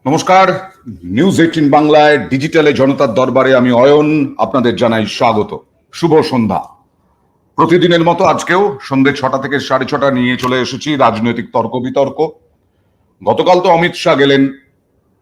নমস্কার। নিউজ 18 বাংলায় ডিজিটালে জনতার দরবারে আমি অয়ন আপনাদের জানাই স্বাগত। শুভ সন্ধ্যা। প্রতিদিনের মতো আজকেও সন্ধ্যে 6টা থেকে 6:30 নিয়ে চলে এসেছি রাজনৈতিক তর্ক বিতর্ক। গতকাল তো অমিত শাহ গেলেন।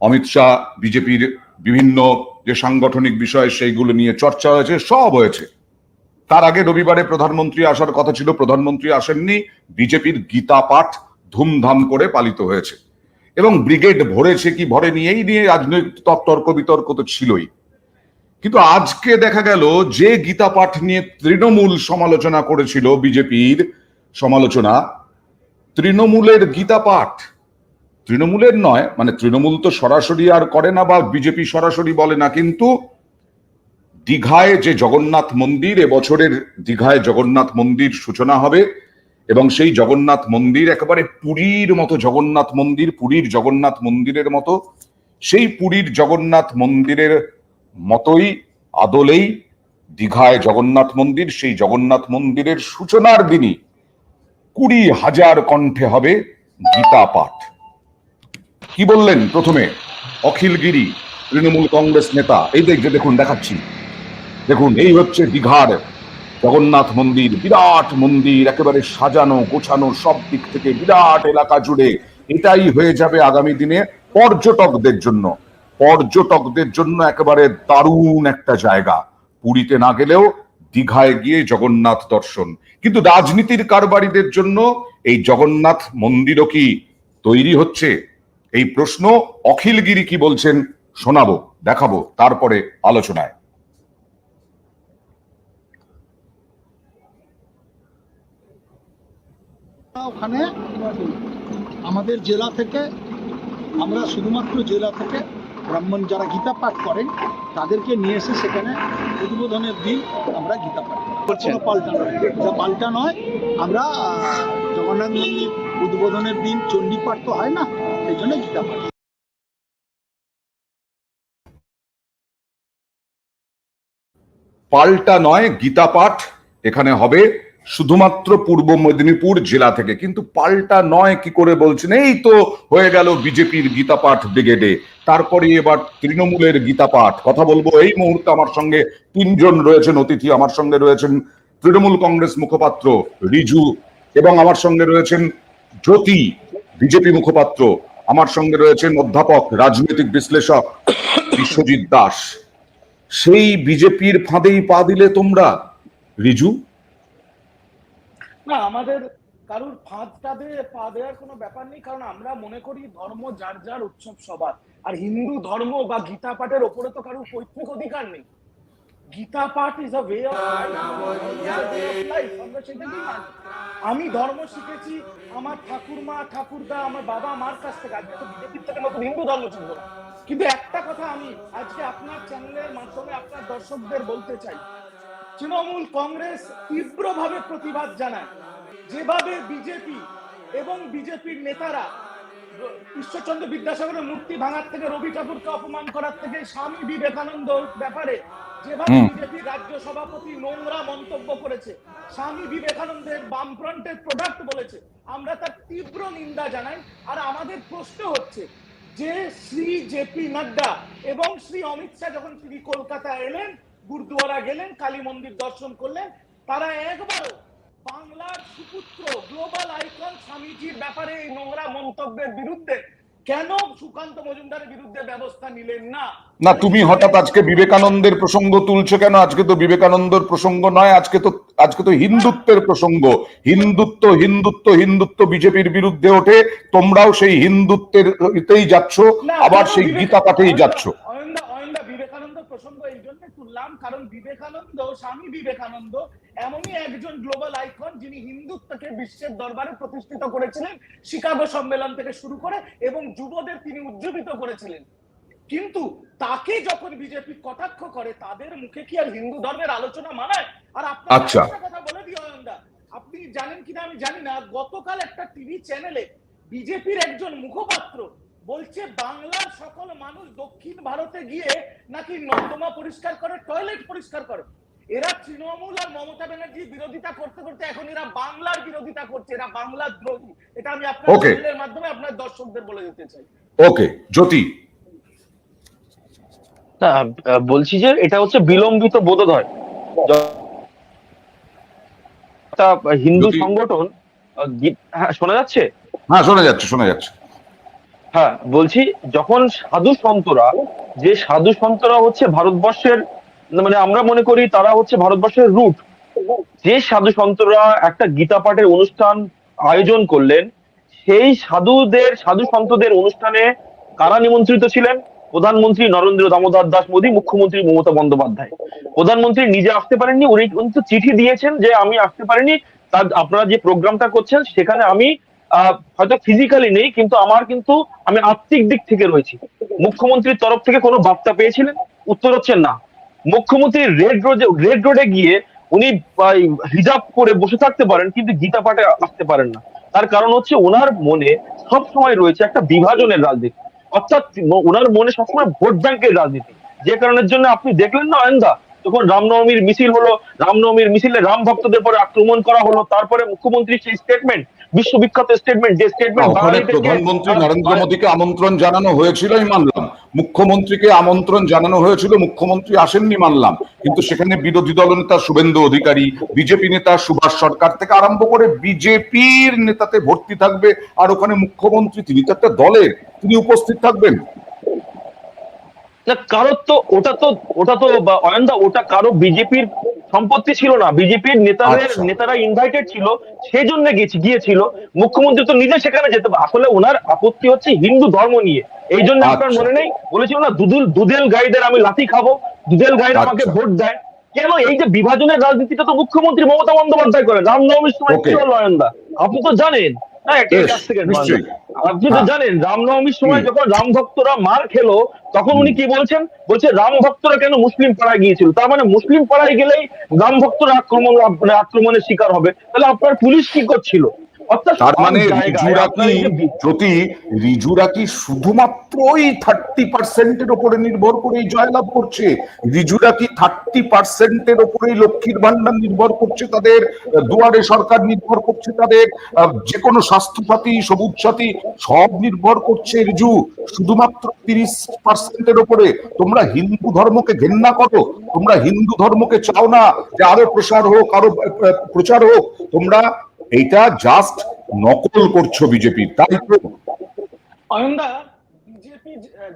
অমিত শাহ বিজেপির বিভিন্ন যে সাংগঠনিক বিষয় সেইগুলো নিয়ে চর্চা হয়েছে, সব হয়েছে। তার আগে রবিবারে প্রধানমন্ত্রী আসার কথা ছিল, প্রধানমন্ত্রী আসেননি। বিজেপির গীতা পাঠ ধুমধাম করে পালিত হয়েছে এবং ব্রিগেড ভরেছে কি ভরেনি এই নিয়ে রাজনৈতিক তর্ক বিতর্ক তো ছিলই। কিন্তু আজকে দেখা গেল যে গীতা পাঠ নিয়ে তৃণমূল সমালোচনা করেছিল, বিজেপির সমালোচনা, তৃণমূলের গীতা পাঠ, তৃণমূলের নয়, মানে তৃণমূল তো সরাসরি আর করে না বা বিজেপি সরাসরি বলে না, কিন্তু দীঘায় যে জগন্নাথ মন্দির, এবছরের দীঘায় জগন্নাথ মন্দির সূচনা হবে এবং সেই জগন্নাথ মন্দির একেবারে পুরীর মতো জগন্নাথ মন্দির, পুরীর জগন্নাথ মন্দিরের মতো, সেই পুরীর জগন্নাথ মন্দিরের মতোই আদলেই দীঘায় জগন্নাথ মন্দির, সেই জগন্নাথ মন্দিরের সূচনার দিনই 20,000 কণ্ঠে হবে গীতা পাঠ। কি বললেন প্রথমে অখিল গিরি, তৃণমূল কংগ্রেস নেতা? এই দেখুন, দেখাচ্ছি, দেখুন, এই হচ্ছে দীঘার জগন্নাথ মন্দির, বিরাট মন্দির, একেবারে সাজানো গোছানো, সব দিক থেকে বিরাট এলাকা জুড়ে। এটাই হয়ে যাবে আগামী দিনে পর্যটকদের জন্য একেবারে দারুণ একটা জায়গা। পুরীতে না গেলেও দীঘায় গিয়ে জগন্নাথ দর্শন। কিন্তু রাজনীতির কারবারিদের জন্য এই জগন্নাথ মন্দিরও কি তৈরি হচ্ছে? এই প্রশ্ন। অখিলগিরি কি বলছেন শোনাবো, দেখাবো, তারপরে আলোচনায়। ওখানে আমাদের জেলা থেকে, আমরা শুধুমাত্র জেলা থেকে ব্রাহ্মণ যারা গীতা পাঠ করেন তাদেরকে নিয়ে এসে সেখানে উদ্বোধনের দিন আমরা গীতা পাঠ করছি। পাল্টা নয়, আমরা জগন্নাথ মন্দির উদ্বোধনের দিন চণ্ডী পাঠ তো হয় না, এই জন্য গীতা পাঠ। পাল্টা নয়, গীতা পাঠ এখানে হবে শুধুমাত্র পূর্ব মেদিনীপুর জেলা থেকে। কিন্তু পাল্টা নয় কি করে বলছেন? এই তো হয়ে গেল বিজেপির গীতা পাঠ ব্রিগেডে, তারপরে এবার তৃণমূলের গীতা পাঠ। কথা বলবো এই মুহূর্তে, আমার সঙ্গে 3জন রয়েছেন অতিথি। আমার সঙ্গে রয়েছেন তৃণমূল কংগ্রেস মুখপাত্র রিজু, এবং আমার সঙ্গে রয়েছেন জ্যোতি, বিজেপি মুখপাত্র। আমার সঙ্গে রয়েছেন অধ্যাপক, রাজনৈতিক বিশ্লেষক বিশ্বজিৎ দাস। সেই বিজেপির ফাঁদেই পা দিলে তোমরা, রিজু? না, আমাদের কারুর ফাঁদটাতে পা দেওয়ার কোনো ব্যাপার নেই, কারণ আমরা মনে করি ধর্ম যার যার উৎসব সবার। আর হিন্দু ধর্ম বা গীতা পাঠের ওপরে তো কারুর পৈতৃক অধিকার নেই। গীতা পাঠ is a way of life. আমরা সেটাকেই মানি। আমি ধর্ম শিখেছি আমার ঠাকুরমা ঠাকুরদা, আমার বাবা মার কাছ থেকে। আজকে তো বিজেপির থেকে নতুন হিন্দু ধর্ম শিখবো না। কিন্তু একটা কথা আমি আজকে আপনার চ্যানেলের মাধ্যমে আপনার দর্শকদের বলতে চাই, তৃণমূল কংগ্রেস তীব্রভাবে প্রতিবাদ জানায় যেভাবে বিজেপি এবং বিজেপির নেতারা ঈশ্বরচন্দ্র বিদ্যাসাগরের মূর্তি ভাঙার থেকে, রবি ঠাকুরকে অপমান করার থেকে, স্বামী বিবেকানন্দ ব্যাপারে যেভাবে বিজেপির রাজ্য সভাপতি নোংরা মন্তব্য করেছে, স্বামী বিবেকানন্দের বামফ্রন্টের প্রোডাক্ট বলেছে, আমরা তার তীব্র নিন্দা জানাই। আর আমাদের প্রশ্ন হচ্ছে যে শ্রী জেপি নাড্ডা এবং শ্রী অমিত শাহ যখন তিনি কলকাতা এলেন, গুরুদুয়ারা গেলেন, কালী মন্দির দর্শন করলেন, তারা একবারও বাংলার সুপুত্র গ্লোবাল আইকন স্বামীজির ব্যাপারে এই নোংরা মন্তব্যের বিরুদ্ধে কেন সুকান্ত মজুমদারের বিরুদ্ধে ব্যবস্থা নিলেন না? না, তুমি হঠাৎ আজকে বিবেকানন্দের প্রসঙ্গ তুলছো কেন? আজকে তো বিবেকানন্দের প্রসঙ্গ নয়, আজকে তো হিন্দুত্বের প্রসঙ্গ। হিন্দুত্ব হিন্দুত্ব হিন্দুত্ব বিজেপির বিরুদ্ধে ওঠে, তোমরাও সেই হিন্দুত্বেরই যাচ্ছ, আবার সেই গীতা পাঠেই যাচ্ছ। বিবেকানন্দ প্রসঙ্গ এই জন্য তুললাম কারণ বিবেকানন্দ, স্বামী বিবেকানন্দ এমনই একজন গ্লোবাল আইকন যিনি হিন্দুত্বকে বিশ্বের দরবারে প্রতিষ্ঠিত করেছিলেন, শিকাগো সম্মেলন থেকে শুরু করে, এবং যুবদের তিনি উজ্জীবিত করেছিলেন। কিন্তু তাকে যখন বিজেপি কটাক্ষ করে, তাদের মুখে কি আর হিন্দু ধর্মের আলোচনা মানায়? আর আপনার কথা বলে দিই অয়নদা, আপনি জানেন কিনা আমি জানি না, গতকাল একটা টিভি চ্যানেলে বিজেপির একজন মুখপাত্র বলছে বাংলার সকল মানুষ দক্ষিণ ভারতে গিয়ে নাকি নর্দমা পরিষ্কার করে, টয়লেট পরিষ্কার করে। এরা তৃণমূল আর মমতা ব্যানার্জির বিরোধিতা করতে করতে এখন এরা বাংলার বিরোধিতা করছে, এরা বাংলার দ্রোহী। এটা আমি আপনার চ্যানেলের মাধ্যমে আপনার দর্শকদের বলে দিতে চাই। ওকে জ্যোতি, না, বলছি যে এটা হচ্ছে বিলম্বিত বোধোদয়। একটা হিন্দু যদি সংগঠন, হ্যাঁ শোনা যাচ্ছে? হ্যাঁ, শোনা যাচ্ছে। হ্যাঁ বলছি, যখন সাধু সন্তরা, যে সাধু সন্তরা হচ্ছে ভারতবর্ষের, মানে আমরা মনে করি তারা হচ্ছে ভারতবর্ষের রুট, যে সাধু সন্তরা একটা গীতা পাঠের অনুষ্ঠান আয়োজন করলেন, সেই সাধু সন্তদের অনুষ্ঠানে কারা নিমন্ত্রিত ছিলেন? প্রধানমন্ত্রী নরেন্দ্র দামোদর দাস মোদী, মুখ্যমন্ত্রী মমতা বন্দ্যোপাধ্যায়। প্রধানমন্ত্রী নিজে আসতে পারেননি, উনি কিন্তু চিঠি দিয়েছেন যে আমি আসতে পারিনি, তার আপনারা যে প্রোগ্রামটা করছেন সেখানে আমি হয়তো ফিজিক্যালি নেই, কিন্তু আমি আত্মিক দিক থেকে রয়েছি। মুখ্যমন্ত্রীর তরফ থেকে কোনো বার্তা পেয়েছিলেন? উত্তর হচ্ছে না। মুখ্যমন্ত্রী রেড রোডে গিয়ে উনি হিজাব করে বসে থাকতে পারেন, কিন্তু গীতা পাঠে আসতে পারেন না। তার কারণ হচ্ছে ওনার মনে সব সময় রয়েছে একটা বিভাজনের রাজনীতি, অর্থাৎ ওনার মনে সবসময় ভোট ব্যাংকের রাজনীতি। যে কারণের জন্য আপনি দেখলেন না অয়নদা, যখন রামনবমীর মিছিল হলো, রামনবমীর মিছিলে রাম ভক্তদের পরে আক্রমণ করা হলো, তারপরে মুখ্যমন্ত্রীর সেই স্টেটমেন্ট, বিশ্ববিখ্যাত স্টেটমেন্ট, যে স্টেটমেন্ট ওখানে প্রধানমন্ত্রী নরেন্দ্র মোদীকে আমন্ত্রণ জানানো হয়েছিলই মানলাম, মুখ্যমন্ত্রীকে আমন্ত্রণ জানানো হয়েছিল, মুখ্যমন্ত্রী আসেননি মানলাম, কিন্তু সেখানে বিরোধী দলনেতা শুভেন্দু অধিকারী, বিজেপি নেতা সুভাষ সরকার থেকে আরম্ভ করে বিজেপির নেতাতে ভর্তি থাকবে, আর ওখানে মুখ্যমন্ত্রী, তিনি তো একটা দলের, তিনি উপস্থিত থাকবেন। না, কারোর তো ওটা তো অয়নদা, ওটা কারো বিজেপির সম্পত্তি ছিল না, বিজেপির আচ্ছা, নেতারা ইনভাইটেড ছিল, সেই জন্য গিয়েছিল। মুখ্যমন্ত্রী তো নিজে সেখানে যেতে আসলে ওনার আপত্তি হচ্ছে হিন্দু ধর্ম নিয়ে। এই জন্য আপনার আচ্ছা, মনে নেই বলেছিল না, দুধেল গাইদের আমি লাথি খাবো, দুধেল গাইরা আমাকে আচ্ছা, ভোট দেয়। কেন এই যে বিভাজনের রাজনীতিটা তো মুখ্যমন্ত্রী মমতা বন্দ্যোপাধ্যায় করেন। রামনবমীর সময় কি ওকে, হলো অয়নদা? আপনি তো জানেন। না, বেশ, এক সেকেন্ড অয়নদা, নিশ্চয়ই, আপনি তো হ্যাঁ, জানেন রামনবমীর সময় হুম, যখন রাম ভক্তরা মার খেলো, তখন হুম। উনি কি বলছেন? বলছে রাম ভক্তরা কেন মুসলিম পাড়ায় গিয়েছিল, তার মানে মুসলিম পাড়ায় গেলেই রাম ভক্তরা আক্রমণের শিকার হবে। তাহলে আপনার পুলিশ কি করছিল? অর্থাৎ তার সব মানে জায়গায় আপনার এই যে রিজুরা কি শুধুমাত্রই 30% ওপরে নির্ভর করেই জয়লাভ করছে? রিজুরা কি 30% ওপরেই লক্ষ্মীর ভান্ডার নির্ভর করছে তাদের, দুয়ারে সরকার নির্ভর করছে তাদের, যে কোনো স্বাস্থ্যসাথী, সবুজ সাথী, সব নির্ভর করছে রিজু শুধুমাত্র 30%-এর ওপরে? তোমরা হিন্দু ধর্মকে ঘেন্না করো, তোমরা হিন্দু ধর্মকে চাও না যে আরো প্রসার হোক, আরো প্রচার হোক, তোমরা এইটা জাস্ট নকল করছো বিজেপি, তাই তো? অয়নদা, বিজেপি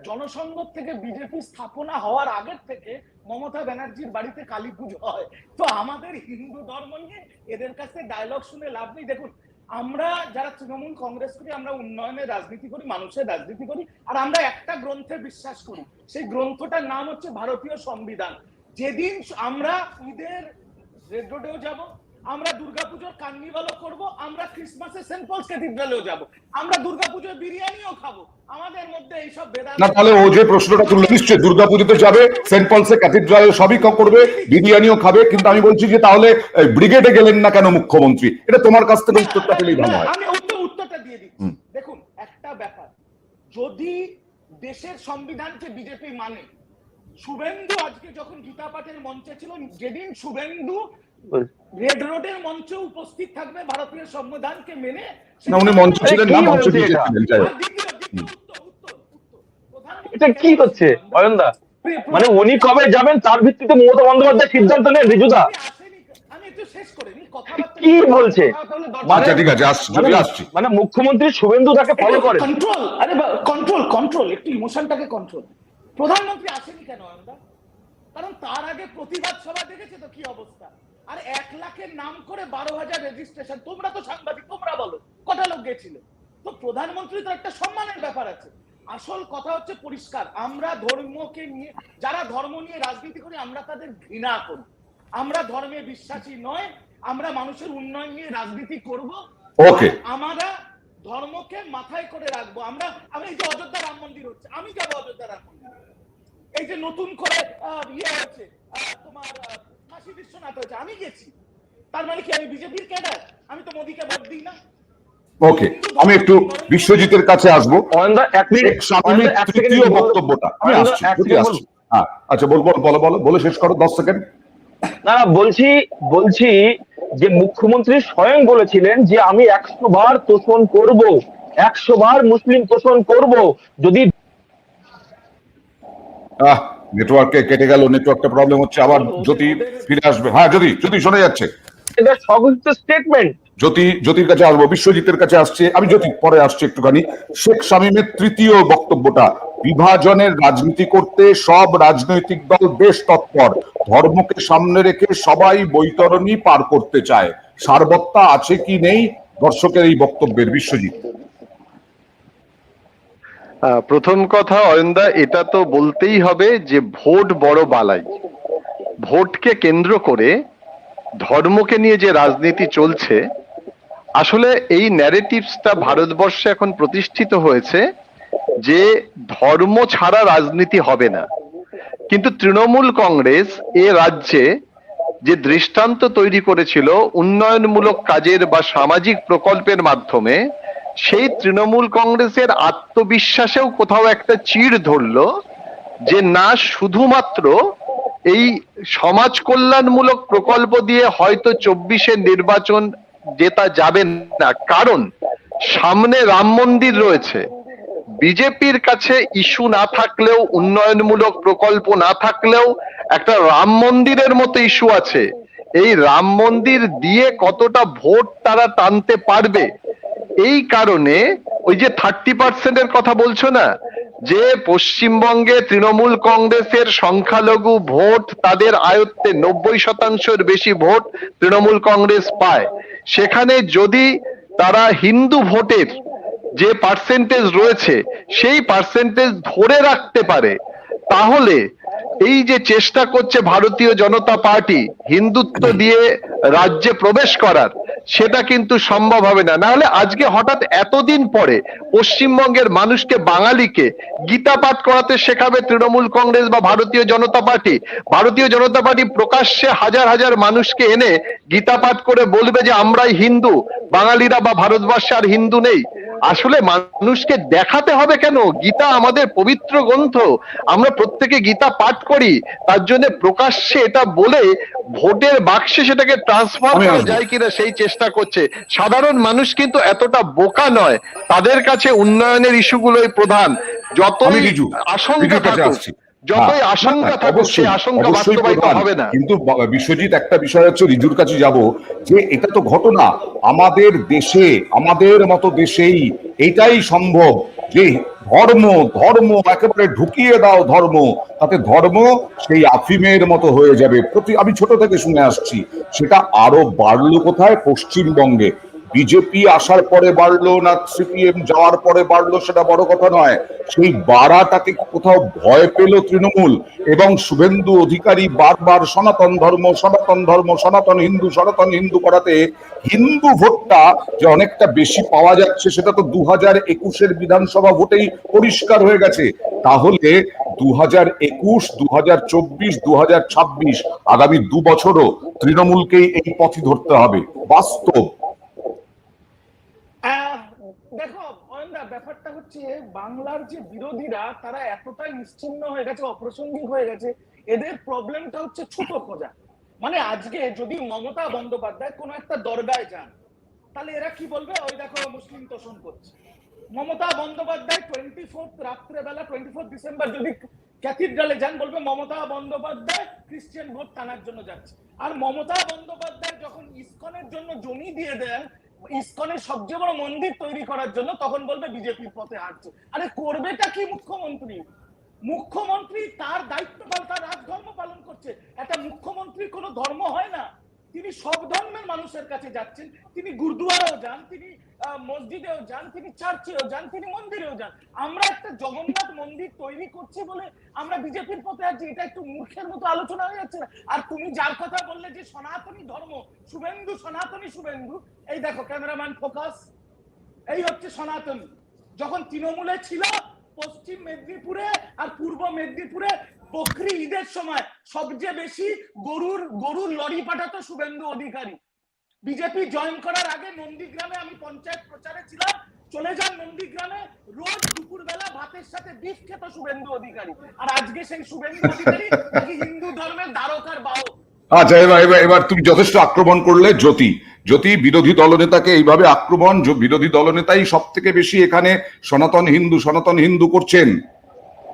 জনসংঘ থেকে বিজেপি স্থাপনা হওয়ার আগের থেকে মমতা ব্যানার্জির বাড়িতে কালী পুজো হয়। তো আমাদের হিন্দু ধর্ম নিয়ে এদের কাছে ডায়লগ শুনে লাভ নেই। দেখুন, আমরা যারা তৃণমূল কংগ্রেস করি, আমরা উন্নয়নের রাজনীতি করি, মানুষের রাজনীতি করি, আর আমরা একটা গ্রন্থে বিশ্বাস করি। সেই গ্রন্থটার নাম হচ্ছে ভারতীয় সংবিধান। যেদিন আমরা ঈদের রেড রোডেও যাব, আমরা দুর্গাপুজোর কার্নিভালও করব, আমরা ক্রিসমাসের সেন্ট পলস ক্যাথিড্রালেও যাব, আমরা দুর্গাপুজোর বিরিয়ানিও খাবো। আমাদের মধ্যে এইসব না, তাহলে ও যে প্রশ্নটা তুললো, নিশ্চয়ই দুর্গাপুজোতে যাবে, সেন্ট পলসে ক্যাথিড্রালে সবই করবে, বিরিয়ানিও খাবে, কিন্তু আমি বলছি যে তাহলে ব্রিগেডে গেলেন না কেন মুখ্যমন্ত্রী? এটা তোমার কাছ থেকে উত্তরটা পেলেই ভালো হয়। আমি উত্তরটা দিয়ে দিচ্ছি। দেখুন, একটা ব্যাপার, যদি দেশের সংবিধানকে বিজেপি মানে, শুভেন্দু আজকে যখন গীতা পাঠের মঞ্চে ছিল, যেদিন শুভেন্দু রেড রোডের মঞ্চে উপস্থিত থাকবে ভারতীয় সংবিধানকে মেনে, না, উনি মঞ্চে ছিলেন না, মঞ্চে নিচে ছিলেন, যাই হোক। এটা কি হচ্ছে অয়নদা? মানে উনি কবে যাবেন তার ভিত্তিতে মমতা বন্দ্যোপাধ্যায় সিদ্ধান্ত নেন রিজুদা? আমি একটু শেষ করে নি কথা। কি বলছে? আচ্ছা, ঠিক আছে, আসছি, যদি আসছি। মানে মুখ্যমন্ত্রী শুভেন্দু তাকে ফলো করে। কন্ট্রোল, আরে কন্ট্রোল, একটু ইমোশনটাকে কন্ট্রোল। প্রধানমন্ত্রী আসেনি কেন অয়নদা? কারণ তার আগে প্রতিবাদ সভা দেখেছে তো কি অবস্থা। আর 1 লাখের নাম করে 12,000 রেজিস্ট্রেশন। তোমরা তো সাংবাদিক, তোমরা বলো কটা লোক গেছিল? তো প্রধানমন্ত্রী তো একটা সম্মানের ব্যাপার আছে। আসল কথা হচ্ছে পরিষ্কার, আমরা ধর্মকে নিয়ে, যারা ধর্ম নিয়ে রাজনীতি করি, আমরা তাদের ঘৃণা করি। আমরা ধর্মে বিশ্বাসী নয়, আমরা মানুষের উন্নয়ন নিয়ে রাজনীতি করব। ওকে, আমরা ধর্মকে মাথায় করে রাখবো। আমি এই যে অযোধ্যা রাম মন্দির হচ্ছে, আমি যাবো অযোধ্যা রাম মন্দির। এই যে নতুন করে হচ্ছে, তোমার কাশী বিশ্বনাথ হয়েছে, আমি গেছি। তার মানে কি আমি বিজেপির ক্যাডার? আমি তো মোদীকে ভোট দিই না। ওকে, আমি একটু বিশ্বজিতের কাছে আসবো। অয়নদা, এক মিনিট, শেখ শামীমের তৃতীয় বক্তব্যটা আমি আসছি, যদি আসছি। হ্যাঁ, আচ্ছা, বলো, শেষ করো, 10 সেকেন্ড। না, বলছি যে মুখ্যমন্ত্রী স্বয়ং বলেছিলেন যে আমি 100 বার তোষণ করব, 100 বার মুসলিম তোষণ করব যদি নেটওয়ার্কে কেটে গেল, নেটওয়ার্কটা প্রবলেম হচ্ছে, আবার জ্যোতি ফিরে আসবে। হ্যাঁ জ্যোতি শোনা যাচ্ছে। এটা সংক্ষিপ্ত স্টেটমেন্ট। জ্যোতির কাছে আসবো, বিশ্বজিতের কাছে আসছে, আমি জ্যোতি পরে আসছি একটুখানি। শেখ শামীমের তৃতীয় বক্তব্যটা, বিভাজনের রাজনীতি করতে সব রাজনৈতিক দল বেশ তৎপর, ধর্মকে সামনে রেখে সবাই বৈতরণী পার করতে চায়, সারবত্তা আছে কি নেই দর্শকের এই বক্তব্যের? বিশ্বজিৎ। প্রথম কথা অয়নদা, এটা তো বলতেই হবে যে ভোট বড় বালাই। ভোটকে কেন্দ্র করে ধর্মকে নিয়ে যে রাজনীতি চলছে, আসলে এই ন্যারেটিভসটা ভারতবর্ষে এখন প্রতিষ্ঠিত হয়েছে যে ধর্ম ছাড়া রাজনীতি হবে না। কিন্তু তৃণমূল কংগ্রেস এ রাজ্যে যে দৃষ্টান্ত তৈরি করেছিল উন্নয়নমূলক কাজের বা সামাজিক প্রকল্পের মাধ্যমে, সেই তৃণমূল কংগ্রেসের আত্মবিশ্বাসেও কোথাও একটা চিড় ধরলো যে না, শুধুমাত্র এই সমাজ কল্যাণমূলক প্রকল্প দিয়ে হয়তো 24-এর নির্বাচন জেতা যাবে না, কারণ সামনে রাম মন্দির রয়েছে। বিজেপির কাছে ইস্যু না থাকলেও, উন্নয়নমূলক প্রকল্প না থাকলেও একটা রাম মন্দিরের মতো ইস্যু আছে। এই রাম মন্দির দিয়ে কতটা ভোট তারা টানতে পারবে, এই কারণে ওই যে 30%-এর কথা বলছো না, যে পশ্চিমবঙ্গে তৃণমূল কংগ্রেসের সংখ্যালঘু ভোট তাদের আয়ত্তে, 90%-এর বেশি ভোট তৃণমূল কংগ্রেস পায়, সেখানে যদি তারা হিন্দু ভোটের যে পার্সেন্টেজ রয়েছে সেই পার্সেন্টেজ ধরে রাখতে পারে, তাহলে এই যে চেষ্টা করছে ভারতীয় জনতা পার্টি হিন্দুত্ব দিয়ে রাজ্যে প্রবেশ করার, সেটা কিন্তু সম্ভব হবে না। নাহলে আজকে হঠাৎ এতদিন পরে পশ্চিমবঙ্গের মানুষকে, বাঙালিকে গীতা পাঠ করাতে শেখাবে তৃণমূল কংগ্রেস বা ভারতীয় জনতা পার্টি? ভারতীয় জনতা পার্টি প্রকাশ্যে হাজার হাজার মানুষকে এনে গীতা পাঠ করে বলবে যে আমরাই হিন্দু, বাঙালিরা বা ভারতবর্ষে আর হিন্দু নেই? আসলে মানুষকে দেখাতে হবে কেন? গীতা আমাদের পবিত্র গ্রন্থ, আমরা প্রত্যেকে গীতা পাঠ করি, তার জন্য প্রকাশ্যে এটা বলে ভোটের বাক্সে সেটাকে ট্রান্সফার করা যায় কিনা সেই চেষ্টা করছে। সাধারণ মানুষ কিন্তু এতটা বোকা নয়, তাদের কাছে উন্নয়নের ইস্যুগুলোই প্রধান। যতই আশঙ্কা থাকুক, যতই আশঙ্কা থাকুক, সেই আশঙ্কা বাস্তবায়িত হবে না। কিন্তু বিশ্বজিৎ, একটা বিষয় হচ্ছে, রিজুর কাছে যাব, যে এটা তো ঘটনা আমাদের দেশে, আমাদের মতো দেশেই এটাই সম্ভব যে ধর্ম একেবারে ঢুকিয়ে দাও ধর্ম, তাতে ধর্ম সেই আফিমের মতো হয়ে যাবে। আমি ছোট থেকে শুনে আসছি, সেটা আরো বাড়লো কোথায়? পশ্চিমবঙ্গে। বিজেপি আসার পরে বাড়লো না সিপিএম যাওয়ার পরে বাড়লো সেটা বড় কথা নয়, সেই বাড়াটাকে কোথাও ভয় পেল তৃণমূল এবং শুভেন্দু অধিকারী বারবার সনাতন ধর্ম, সনাতন হিন্দু করাতে হিন্দু ভোটটা যে অনেকটা বেশি পাওয়া যাচ্ছে সেটা তো 2021-এর বিধানসভা ভোটেই পরিষ্কার হয়ে গেছে। তাহলে 2021, 2024, 2026 আগামী 2 বছরও তৃণমূলকেই এই পথই ধরতে হবে, বাস্তব। দেখো অয়নদা, ব্যাপারটা হচ্ছে বাংলার যে বিরোধীরা তারা এতটাই নিশ্চিহ্ন হয়ে গেছে, অপ্রাসঙ্গিক হয়ে গেছে, এদের প্রবলেমটা হচ্ছে ছোট খোঁজা। মানে আজকে যদি মমতা বন্দ্যোপাধ্যায় কোনো একটা দরগায় যান, তাহলে এরা কি বলবে? ওই দেখো মুসলিম তোষণ করছে। মমতা বন্দ্যোপাধ্যায় 24 রাত্রেবেলা 24 ডিসেম্বর যদি ক্যাথিড্রালে যান, বলবে মমতা বন্দ্যোপাধ্যায় খ্রিস্টান ভোট টানার জন্য যাচ্ছে। আর মমতা বন্দ্যোপাধ্যায় যখন ইসকনের জন্য জমি দিয়ে দেন, ইসকনের সবচেয়ে বড় মন্দির তৈরি করার জন্য, তখন বলবে বিজেপির পথে হাঁটছে। আরে করবেটা কি মুখ্যমন্ত্রী? মুখ্যমন্ত্রী তার দায়িত্ব, তার রাজধর্ম পালন করছে। একটা মুখ্যমন্ত্রী কোনো ধর্ম হয় না, তিনি সব ধর্মের মানুষের কাছে যাচ্ছেন। তিনি গুরুদুয়ারেও যান, তিনি মসজিদেও যান, তিনি চার্চেও যান, তিনি মন্দিরেও যান। আমরা একটা জগন্নাথ মন্দির তৈরি করছি বলে আমরা বিজেপির পথে আছি, এটা একটু মূর্খের মতো আলোচনা হয়ে যাচ্ছে না? আর তুমি যার কথা বললে যে সনাতনী ধর্ম, সনাতনী শুভেন্দু, এই দেখো ক্যামেরাম্যান ফোকাস, এই হচ্ছে সনাতনী। যখন তৃণমূলে ছিল, পশ্চিম মেদিনীপুরে আর পূর্ব মেদিনীপুরে বকরি ঈদের সময় সবচেয়ে বেশি গরুর lorry পাঠাতো Suvendu Adhikari. BJP join করার আগে নন্দীগ্রামে আমি পঞ্চায়েত প্রচারে ছিলাম, চলে যান নন্দীগ্রামে, রোজ দুপুরবেলা ভাতের সাথে বিফ খেত শুভেন্দু অধিকারী। আর আজকে সেই শুভেন্দু অধিকারী নাকি হিন্দু ধর্মের দ্বারকার বাহক। আচ্ছা, এবার তুমি যথেষ্ট আক্রমণ করলে জ্যোতি বিরোধী দলনেতাকে এইভাবে আক্রমণ, বিরোধী দলনেতাই সব থেকে বেশি এখানে সনাতন হিন্দু করছেন।